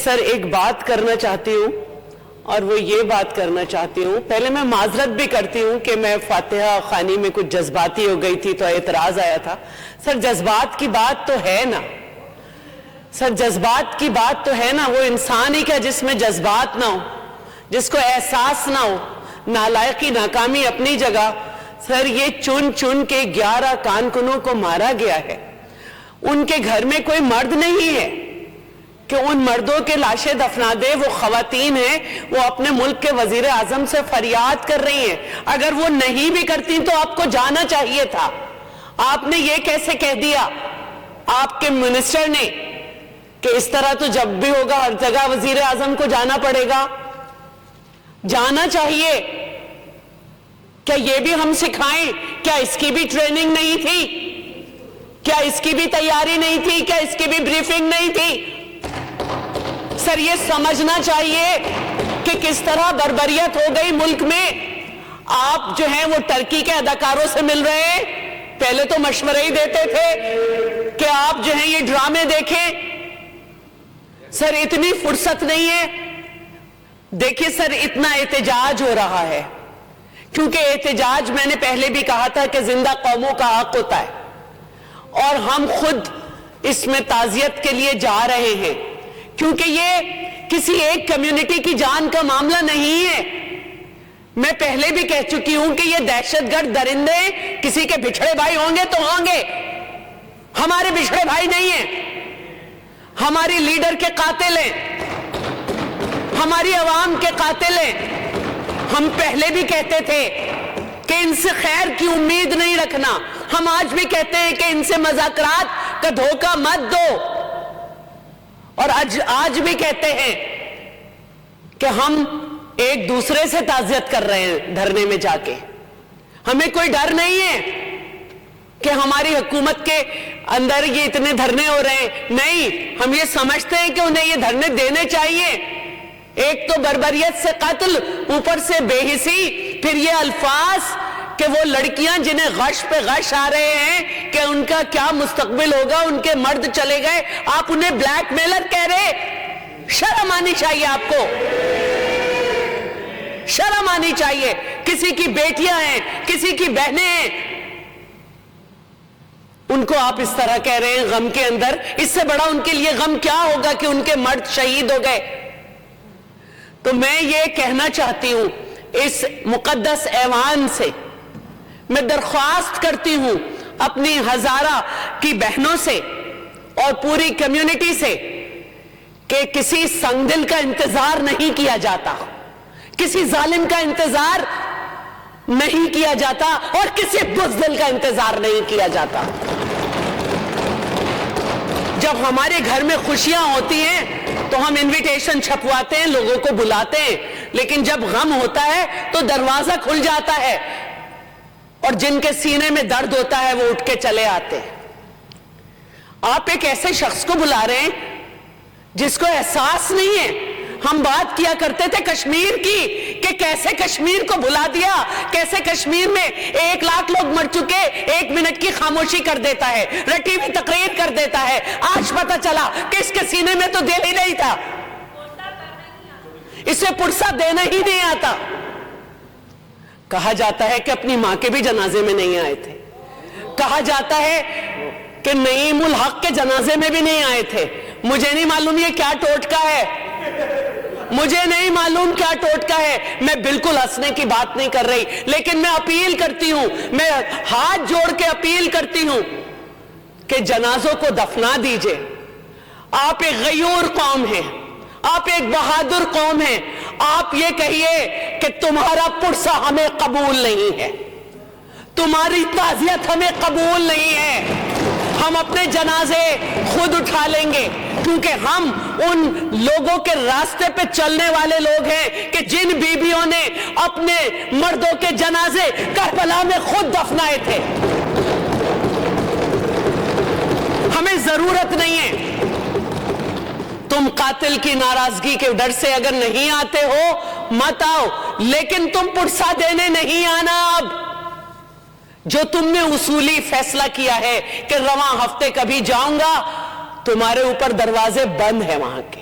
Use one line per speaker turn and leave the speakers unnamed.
سر ایک بات کرنا چاہتی ہوں اور وہ یہ بات کرنا چاہتی ہوں، پہلے میں معذرت بھی کرتی ہوں کہ میں فاتحہ خوانی میں کچھ جذباتی ہو گئی تھی تو اعتراض آیا تھا۔ سر جذبات کی بات تو ہے نا، سر جذبات کی بات تو ہے نا، وہ انسان ہی کیا جس میں جذبات نہ ہو، جس کو احساس نہ ہو، نالائقی ناکامی اپنی جگہ۔ سر یہ چن چن کے 11 کارکنوں کو مارا گیا ہے، ان کے گھر میں کوئی مرد نہیں ہے کہ ان مردوں کے لاشیں دفنا دے، وہ خواتین ہیں، وہ اپنے ملک کے وزیر اعظم سے فریاد کر رہی ہیں۔ اگر وہ نہیں بھی کرتی تو آپ کو جانا چاہیے تھا۔ آپ نے یہ کیسے کہہ دیا آپ کے منسٹر نے کہ اس طرح تو جب بھی ہوگا ہر جگہ وزیر اعظم کو جانا پڑے گا؟ جانا چاہیے۔ کیا یہ بھی ہم سکھائیں؟ کیا اس کی بھی ٹریننگ نہیں تھی؟ کیا اس کی بھی تیاری نہیں تھی؟ کیا اس کی بھی بریفنگ نہیں تھی؟ سر یہ سمجھنا چاہیے کہ کس طرح بربریت ہو گئی ملک میں۔ آپ جو ہیں وہ ٹرکی کے اداکاروں سے مل رہے ہیں، پہلے تو مشورے ہی دیتے تھے کہ آپ جو ہیں یہ ڈرامے دیکھیں۔ سر اتنی فرصت نہیں ہے۔ دیکھیں سر اتنا احتجاج ہو رہا ہے کیونکہ احتجاج میں نے پہلے بھی کہا تھا کہ زندہ قوموں کا حق ہوتا ہے، اور ہم خود اس میں تعزیت کے لیے جا رہے ہیں کیونکہ یہ کسی ایک کمیونٹی کی جان کا معاملہ نہیں ہے۔ میں پہلے بھی کہہ چکی ہوں کہ یہ دہشت گرد درندے کسی کے بچھڑے بھائی ہوں گے تو ہوں گے، ہمارے بچھڑے بھائی نہیں ہیں، ہماری لیڈر کے قاتل ہیں، ہماری عوام کے قاتل ہیں۔ ہم پہلے بھی کہتے تھے کہ ان سے خیر کی امید نہیں رکھنا، ہم آج بھی کہتے ہیں کہ ان سے مذاکرات کا دھوکہ مت دو، اور آج بھی کہتے ہیں کہ ہم ایک دوسرے سے تعزیت کر رہے ہیں دھرنے میں جا کے۔ ہمیں کوئی ڈر نہیں ہے کہ ہماری حکومت کے اندر یہ اتنے دھرنے ہو رہے ہیں، نہیں، ہم یہ سمجھتے ہیں کہ انہیں یہ دھرنے دینے چاہیے۔ ایک تو بربریت سے قتل، اوپر سے بے حسی، پھر یہ الفاظ کہ وہ لڑکیاں جنہیں غش پہ غش آ رہے ہیں کہ ان کا کیا مستقبل ہوگا، ان کے مرد چلے گئے، آپ انہیں بلیک میلر کہہ رہے۔ شرم آنی چاہیے آپ کو، شرم آنی چاہیے۔ کسی کی بیٹیاں ہیں، کسی کی بہنیں ہیں، ان کو آپ اس طرح کہہ رہے ہیں غم کے اندر۔ اس سے بڑا ان کے لیے غم کیا ہوگا کہ ان کے مرد شہید ہو گئے۔ تو میں یہ کہنا چاہتی ہوں، اس مقدس ایوان سے میں درخواست کرتی ہوں اپنی ہزارہ کی بہنوں سے اور پوری کمیونٹی سے کہ کسی سنگ دل کا انتظار نہیں کیا جاتا، کسی ظالم کا انتظار نہیں کیا جاتا، اور کسی بزدل کا انتظار نہیں کیا جاتا۔ جب ہمارے گھر میں خوشیاں ہوتی ہیں تو ہم انویٹیشن چھپواتے ہیں، لوگوں کو بلاتے ہیں، لیکن جب غم ہوتا ہے تو دروازہ کھل جاتا ہے اور جن کے سینے میں درد ہوتا ہے وہ اٹھ کے چلے آتے ہیں۔ آپ ایک ایسے شخص کو بلا رہے ہیں جس کو احساس نہیں ہے۔ ہم بات کیا کرتے تھے کشمیر کی کہ کیسے کشمیر کو بلا دیا، کیسے کشمیر میں 1 لاکھ لوگ مر چکے، 1 منٹ کی خاموشی کر دیتا ہے، رٹی ہوئی تقریر کر دیتا ہے۔ آج پتہ چلا کہ اس کے سینے میں تو دل ہی نہیں تھا، اسے پرسہ دینا ہی نہیں آتا۔ کہا جاتا ہے کہ اپنی ماں کے بھی جنازے میں نہیں آئے تھے، کہا جاتا ہے کہ نعیم الحق کے جنازے میں بھی نہیں آئے تھے۔ مجھے نہیں معلوم یہ کیا ٹوٹکا ہے، مجھے نہیں معلوم کیا ٹوٹکا ہے۔ میں بالکل ہنسنے کی بات نہیں کر رہی، لیکن میں اپیل کرتی ہوں، میں ہاتھ جوڑ کے اپیل کرتی ہوں کہ جنازوں کو دفنا دیجئے۔ آپ ایک غیور قوم ہیں، آپ ایک بہادر قوم ہیں، آپ یہ کہیے کہ تمہارا پرسہ ہمیں قبول نہیں ہے، تمہاری تعزیت ہمیں قبول نہیں ہے، ہم اپنے جنازے خود اٹھا لیں گے، کیونکہ ہم ان لوگوں کے راستے پہ چلنے والے لوگ ہیں کہ جن بیویوں نے اپنے مردوں کے جنازے کربلا میں خود دفنائے تھے۔ ہمیں ضرورت نہیں ہے، تم قاتل کی ناراضگی کے ڈر سے اگر نہیں آتے ہو مت آؤ، لیکن تم پرسہ دینے نہیں آنا۔ اب جو تم نے اصولی فیصلہ کیا ہے کہ رواں ہفتے کبھی جاؤں گا، تمہارے اوپر دروازے بند ہیں وہاں کے۔